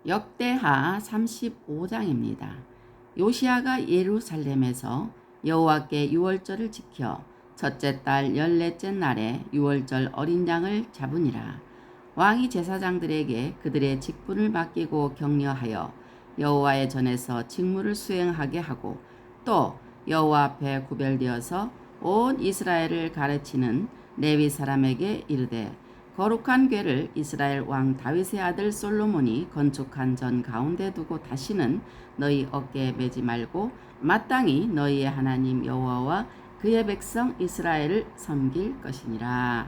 역대하 35장입니다. 요시야가 예루살렘에서 여호와께 유월절을 지켜 첫째 달 14째 날에 유월절 어린 양을 잡으니라. 왕이 제사장들에게 그들의 직분을 맡기고 격려하여 여호와의 전에서 직무를 수행하게 하고 또 여호와 앞에 구별되어서 온 이스라엘을 가르치는 레위 사람에게 이르되 거룩한 궤를 이스라엘 왕 다윗의 아들 솔로몬이 건축한 전 가운데 두고 다시는 너희 어깨에 매지 말고 마땅히 너희의 하나님 여호와와 그의 백성 이스라엘을 섬길 것이니라.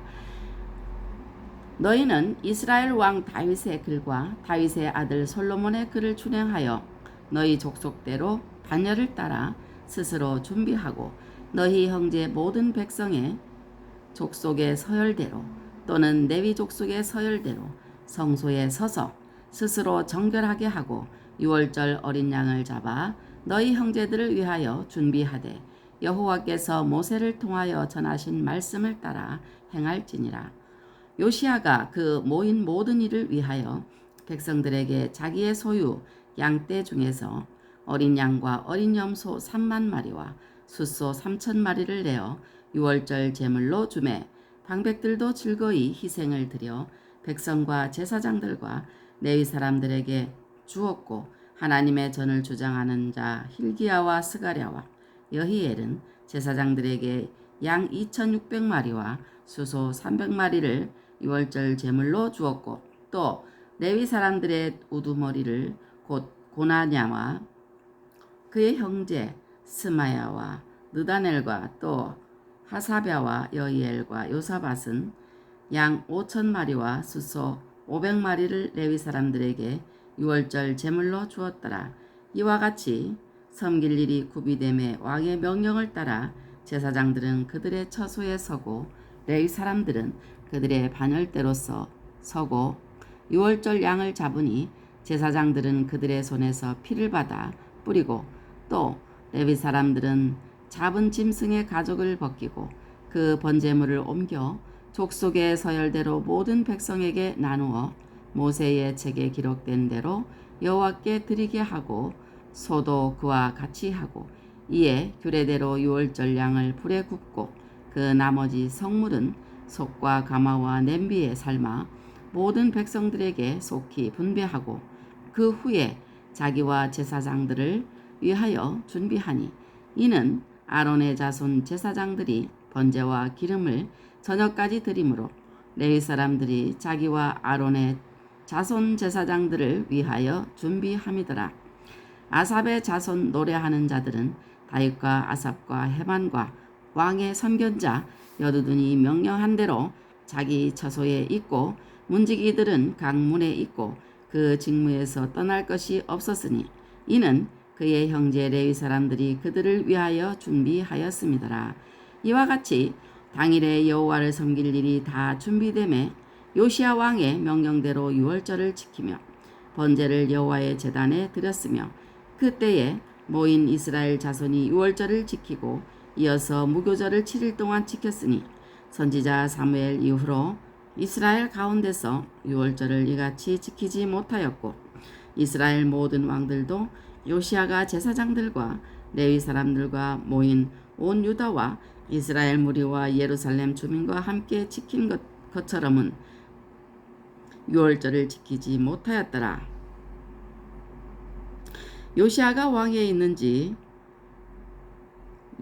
너희는 이스라엘 왕 다윗의 글과 다윗의 아들 솔로몬의 글을 준행하여 너희 족속대로 단열을 따라 스스로 준비하고 너희 형제 모든 백성의 족속의 서열대로 또는 레위 족속의 서열대로 성소에 서서 스스로 정결하게 하고 유월절 어린 양을 잡아 너희 형제들을 위하여 준비하되 여호와께서 모세를 통하여 전하신 말씀을 따라 행할지니라. 요시야가 그 모인 모든 일을 위하여 백성들에게 자기의 소유 양떼 중에서 어린 양과 어린 염소 3만 마리와 숫소 3천 마리를 내어 유월절 제물로 주매 방백들도 즐거이 희생을 드려 백성과 제사장들과 레위 사람들에게 주었고 하나님의 전을 주장하는 자 hil기야와 스가랴와 여히엘은 제사장들에게 양 2,600마리와 수소 300마리를 유월절 제물로 주었고 또 레위 사람들의 우두머리를 곧 고나냐와 그의 형제 스마야와 느다넬과 또 하사랴와 여히엘과 요사밧은 양 5,000마리와 숫소 500마리를 레위 사람들에게 유월절 제물로 주었더라. 이와 같이 섬길 일이 구비됨에 왕의 명령을 따라 제사장들은 그들의 처소에 서고 레위 사람들은 그들의 반열대로서 서고 유월절 양을 잡으니 제사장들은 그들의 손에서 피를 받아 뿌리고 또 레위 사람들은 잡은 짐승의 가죽을 벗기고 그 번제물을 옮겨 족속의 서열대로 모든 백성에게 나누어 모세의 책에 기록된 대로 여호와께 드리게 하고 소도 그와 같이 하고 이에 규례대로 유월절 양을 불에 굽고 그 나머지 성물은 속과 가마와 냄비에 삶아 모든 백성들에게 속히 분배하고 그 후에 자기와 제사장들을 위하여 준비하니 이는 아론의 자손 제사장들이 번제와 기름을 저녁까지 드리므로 레위 사람들이 자기와 아론의 자손 제사장들을 위하여 준비함이더라. 아삽의 자손 노래하는 자들은 다윗과 아삽과 헤만과 왕의 선견자 여두둔이 명령한 대로 자기 처소에 있고 문지기들은 각 문에 있고 그 직무에서 떠날 것이 없었으니 이는 그의 형제 레위 사람들이 그들을 위하여 준비하였음이더라. 이와 같이 당일에 여호와를 섬길 일이 다 준비되매 요시야 왕의 명령대로 유월절을 지키며 번제를 여호와의 제단에 드렸으며 그때에 모인 이스라엘 자손이 유월절을 지키고 이어서 무교절을 7일 동안 지켰으니 선지자 사무엘 이후로 이스라엘 가운데서 유월절을 이같이 지키지 못하였고 이스라엘 모든 왕들도 요시야가 제사장들과 레위 사람들과 모인 온 유다와 이스라엘 무리와 예루살렘 주민과 함께 지킨 것처럼은 유월절을 지키지 못하였더라. 요시야가 왕위에 있는 지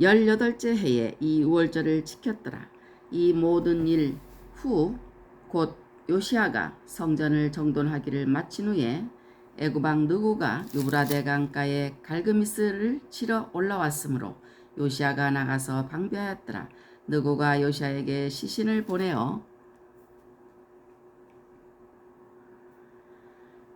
18째 해에 이 유월절을 지켰더라. 이 모든 일 후 곧 요시야가 성전을 정돈하기를 마친 후에 애굽 왕 느고가 유브라데 강가에 갈그미스를 치러 올라왔으므로 요시야가 나가서 방비하였더라. 느고가 요시야에게 시신을 보내어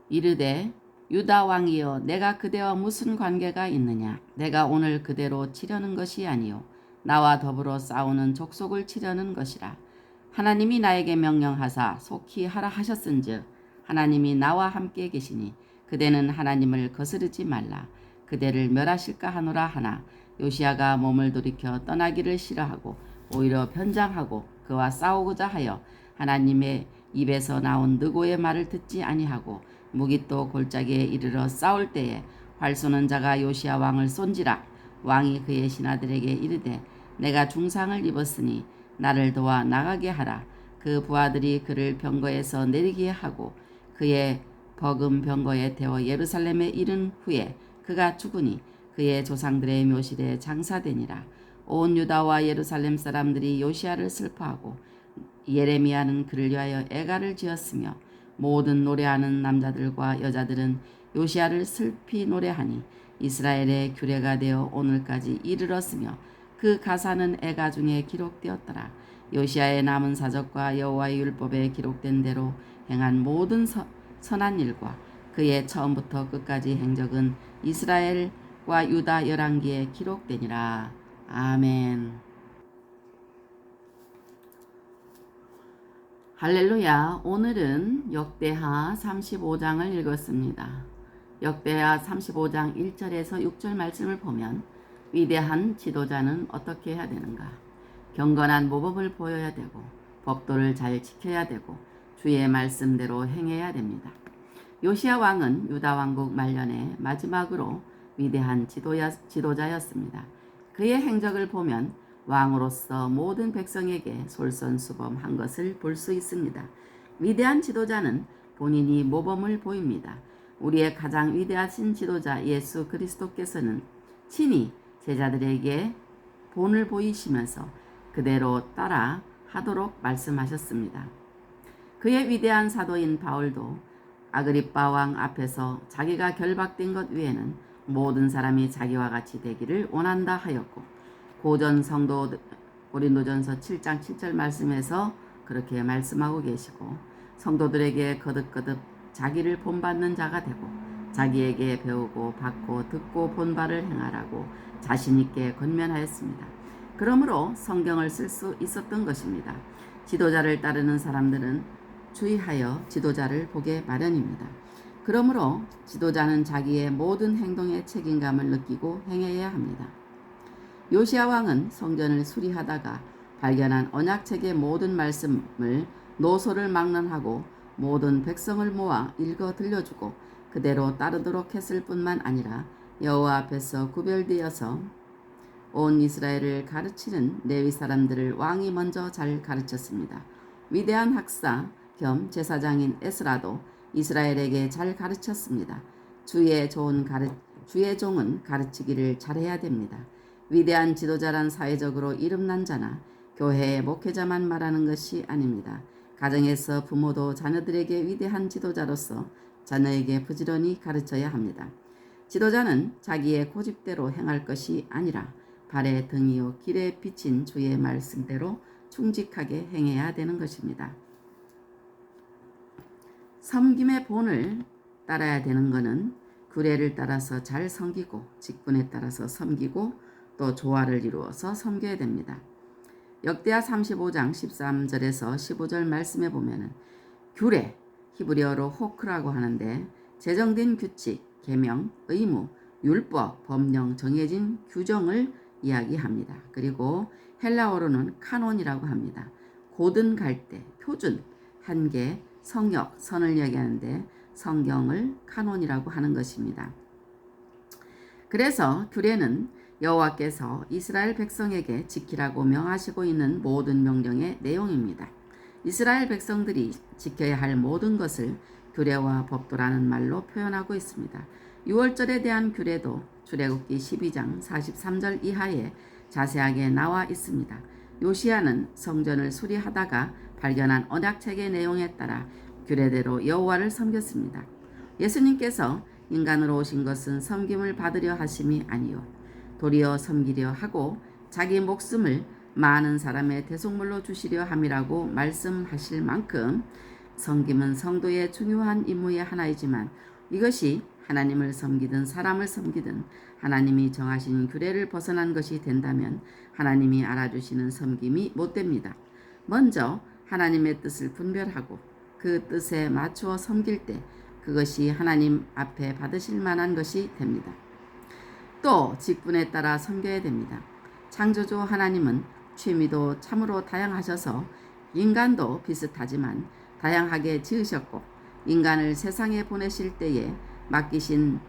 이르되 유다 왕이여 내가 그대와 무슨 관계가 있느냐. 내가 오늘 그대로 치려는 것이 아니요 나와 더불어 싸우는 족속을 치려는 것이라. 하나님이 나에게 명령하사 속히 하라 하셨은즉 하나님이 나와 함께 계시니 그대는 하나님을 거스르지 말라. 그대를 멸하실까 하노라 하나 요시야가 몸을 돌이켜 떠나기를 싫어하고 오히려 변장하고 그와 싸우고자 하여 하나님의 입에서 나온 느고의 말을 듣지 아니하고 무기또 골짜기에 이르러 싸울 때에 활 쏘는 자가 요시야 왕을 쏜지라. 왕이 그의 신하들에게 이르되 내가 중상을 입었으니 나를 도와 나가게 하라. 그 부하들이 그를 병거에서 내리게 하고 그의 버금 병거에 태워 예루살렘에 이른 후에 그가 죽으니 그의 조상들의 묘실에 장사되니라. 온 유다와 예루살렘 사람들이 요시야를 슬퍼하고 예레미야는 그를 위하여 애가를 지었으며 모든 노래하는 남자들과 여자들은 요시야를 슬피 노래하니 이스라엘의 규례가 되어 오늘까지 이르렀으며 그 가사는 애가 중에 기록되었더라. 요시야의 남은 사적과 여호와의 율법에 기록된 대로 행한 모든 선한 일과 그의 처음부터 끝까지 행적은 이스라엘과 유다 열왕기에 기록되니라. 아멘. 할렐루야. 오늘은 역대하 35장을 읽었습니다. 역대하 35장 1절에서 6절 말씀을 보면 위대한 지도자는 어떻게 해야 되는가? 경건한 모범을 보여야 되고 법도를 잘 지켜야 되고 주의 말씀대로 행해야 됩니다. 요시야 왕은 유다 왕국 말년에 마지막으로 위대한 지도자였습니다. 그의 행적을 보면 왕으로서 모든 백성에게 솔선수범한 것을 볼 수 있습니다. 위대한 지도자는 본인이 모범을 보입니다. 우리의 가장 위대하신 지도자 예수 그리스도께서는 친히 제자들에게 본을 보이시면서 그대로 따라 하도록 말씀하셨습니다. 그의 위대한 사도인 바울도 아그리빠 왕 앞에서 자기가 결박된 것 외에는 모든 사람이 자기와 같이 되기를 원한다 하였고, 고전 성도 고린도전서 7장 7절 말씀에서 그렇게 말씀하고 계시고, 성도들에게 거듭거듭 자기를 본받는 자가 되고 자기에게 배우고 받고 듣고 본 바를 행하라고 자신 있게 권면하였습니다. 그러므로 성경을 쓸 수 있었던 것입니다. 지도자를 따르는 사람들은 주의하여 지도자를 보게 마련입니다. 그러므로 지도자는 자기의 모든 행동에 책임감을 느끼고 행해야 합니다. 요시야 왕은 성전을 수리하다가 발견한 언약책의 모든 말씀을 노소를 막론하고 모든 백성을 모아 읽어 들려주고 그대로 따르도록 했을 뿐만 아니라 여호와 앞에서 구별되어서 온 이스라엘을 가르치는 레위 사람들을 왕이 먼저 잘 가르쳤습니다. 위대한 학사 겸 제사장인 에스라도 이스라엘에게 잘 가르쳤습니다. 주의 종은 가르치기를 잘해야 됩니다. 위대한 지도자란 사회적으로 이름난 자나 교회의 목회자만 말하는 것이 아닙니다. 가정에서 부모도 자녀들에게 위대한 지도자로서 자녀에게 부지런히 가르쳐야 합니다. 지도자는 자기의 고집대로 행할 것이 아니라 발의 등이요 길에 비친 주의 말씀대로 충직하게 행해야 되는 것입니다. 섬김의 본을 따라야 되는 것은 규례를 따라서 잘 섬기고 직분에 따라서 섬기고 또 조화를 이루어서 섬겨야 됩니다. 역대하 35장 13절에서 15절 말씀에 보면은 규례, 히브리어로 호크라고 하는데 제정된 규칙, 계명, 의무, 율법, 법령, 정해진 규정을 이야기합니다. 그리고 헬라어로는 카논이라고 합니다. 고든 갈대, 표준, 한계, 성역, 선을 이야기하는데 성경을 카논이라고 하는 것입니다. 그래서 규례는 여호와께서 이스라엘 백성에게 지키라고 명하시고 있는 모든 명령의 내용입니다. 이스라엘 백성들이 지켜야 할 모든 것을 규례와 법도라는 말로 표현하고 있습니다. 6월절에 대한 규례도 출애굽기 12장 43절 이하에 자세하게 나와 있습니다. 요시야는 성전을 수리하다가 발견한 언약책의 내용에 따라 규례대로 여호와를 섬겼습니다. 예수님께서 인간으로 오신 것은 섬김을 받으려 하심이 아니요 도리어 섬기려 하고 자기 목숨을 많은 사람의 대속물로 주시려 함이라고 말씀하실 만큼 섬김은 성도의 중요한 임무의 하나이지만 이것이 하나님을 섬기든 사람을 섬기든 하나님이 정하신 규례를 벗어난 것이 된다면 하나님이 알아주시는 섬김이 못됩니다. 먼저 하나님의 뜻을 분별하고 그 뜻에 맞추어 섬길 때 그것이 하나님 앞에 받으실 만한 것이 됩니다. 또 직분에 따라 섬겨야 됩니다. 창조주 하나님은 취미도 참으로 다양하셔서 인간도 비슷하지만 다양하게 지으셨고 인간을 세상에 보내실 때에 맡기신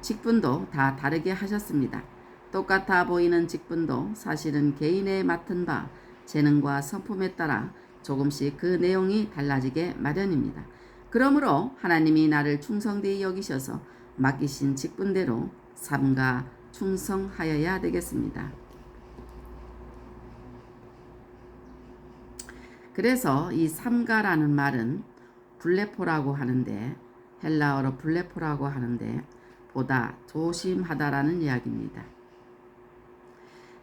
직분도 다 다르게 하셨습니다. 똑같아 보이는 직분도 사실은 개인의 맡은 바, 재능과 성품에 따라 조금씩 그 내용이 달라지게 마련입니다. 그러므로 하나님이 나를 충성되이 여기셔서 맡기신 직분대로 삼가 충성하여야 되겠습니다. 그래서 이 삼가라는 말은 블레포라고 하는데, 헬라어로 블레포라고 하는데 보다 조심하다라는 이야기입니다.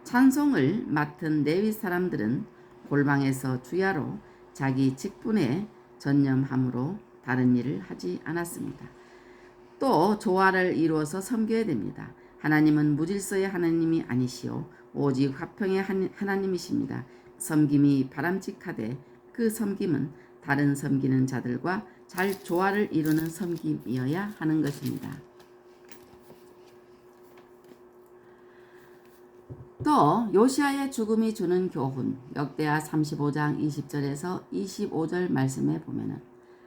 찬송을 맡은 레위 사람들은 골방에서 주야로 자기 직분에 전념함으로 다른 일을 하지 않았습니다. 또 조화를 이루어서 섬겨야 됩니다. 하나님은 무질서의 하나님이 아니시오 오직 화평의 하나님이십니다. 섬김이 바람직하되 그 섬김은 다른 섬기는 자들과 잘 조화를 이루는 섬김이어야 하는 것입니다. 또 요시아의 죽음이 주는 교훈, 역대하 35장 20절에서 25절 말씀에 보면은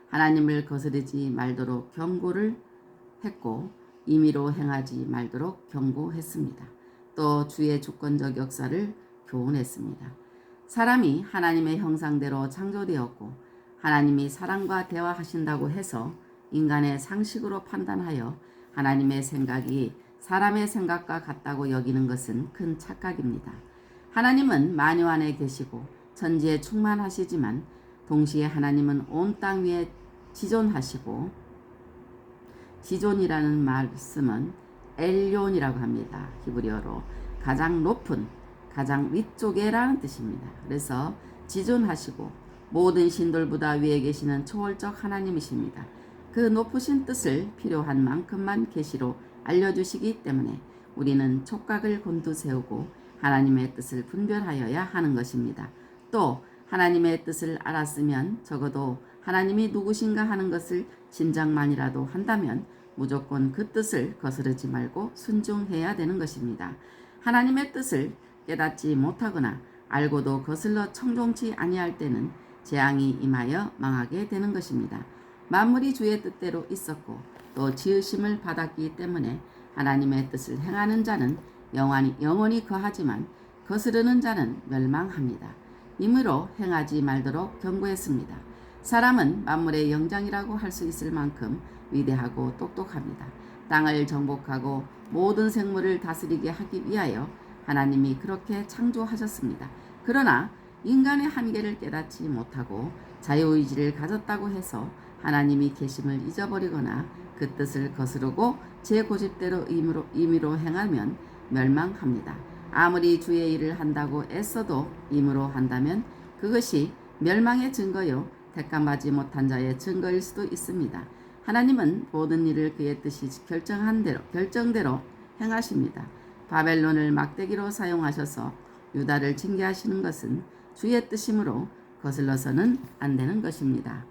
하나님을 거스르지 말도록 경고를 했고 임의로 행하지 말도록 경고했습니다. 또 주의 주권적 역사를 교훈했습니다. 사람이 하나님의 형상대로 창조되었고 하나님이 사람과 대화하신다고 해서 인간의 상식으로 판단하여 하나님의 생각이 사람의 생각과 같다고 여기는 것은 큰 착각입니다. 하나님은 만유 안에 계시고 천지에 충만하시지만 동시에 하나님은 온 땅 위에 지존하시고, 지존이라는 말씀은 엘론이라고 합니다. 히브리어로 가장 높은, 가장 위쪽에라는 뜻입니다. 그래서 지존하시고 모든 신들보다 위에 계시는 초월적 하나님이십니다. 그 높으신 뜻을 필요한 만큼만 계시로 알려주시기 때문에 우리는 촉각을 곤두세우고 하나님의 뜻을 분별하여야 하는 것입니다. 또 하나님의 뜻을 알았으면 적어도 하나님이 누구신가 하는 것을 짐작만이라도 한다면 무조건 그 뜻을 거스르지 말고 순종해야 되는 것입니다. 하나님의 뜻을 깨닫지 못하거나 알고도 거슬러 청종치 아니할 때는 재앙이 임하여 망하게 되는 것입니다. 만물이 주의 뜻대로 있었고 또 지으심을 받았기 때문에 하나님의 뜻을 행하는 자는 영원히 거하지만 거스르는 자는 멸망합니다. 이므로 행하지 말도록 경고했습니다. 사람은 만물의 영장이라고 할 수 있을 만큼 위대하고 똑똑합니다. 땅을 정복하고 모든 생물을 다스리게 하기 위하여 하나님이 그렇게 창조하셨습니다. 그러나 인간의 한계를 깨닫지 못하고 자유의지를 가졌다고 해서 하나님이 계심을 잊어버리거나 그 뜻을 거스르고 제 고집대로 임의로 행하면 멸망합니다. 아무리 주의 일을 한다고 애써도 임의로 한다면 그것이 멸망의 증거요 택함받지 못한 자의 증거일 수도 있습니다. 하나님은 모든 일을 그의 뜻이 결정대로 행하십니다. 바벨론을 막대기로 사용하셔서 유다를 징계하시는 것은 주의 뜻이므로 거슬러서는 안 되는 것입니다.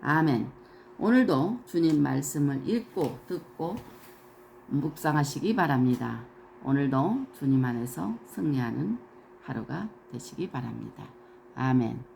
아멘. 오늘도 주님 말씀을 읽고 듣고 묵상하시기 바랍니다. 오늘도 주님 안에서 승리하는 하루가 되시기 바랍니다. 아멘.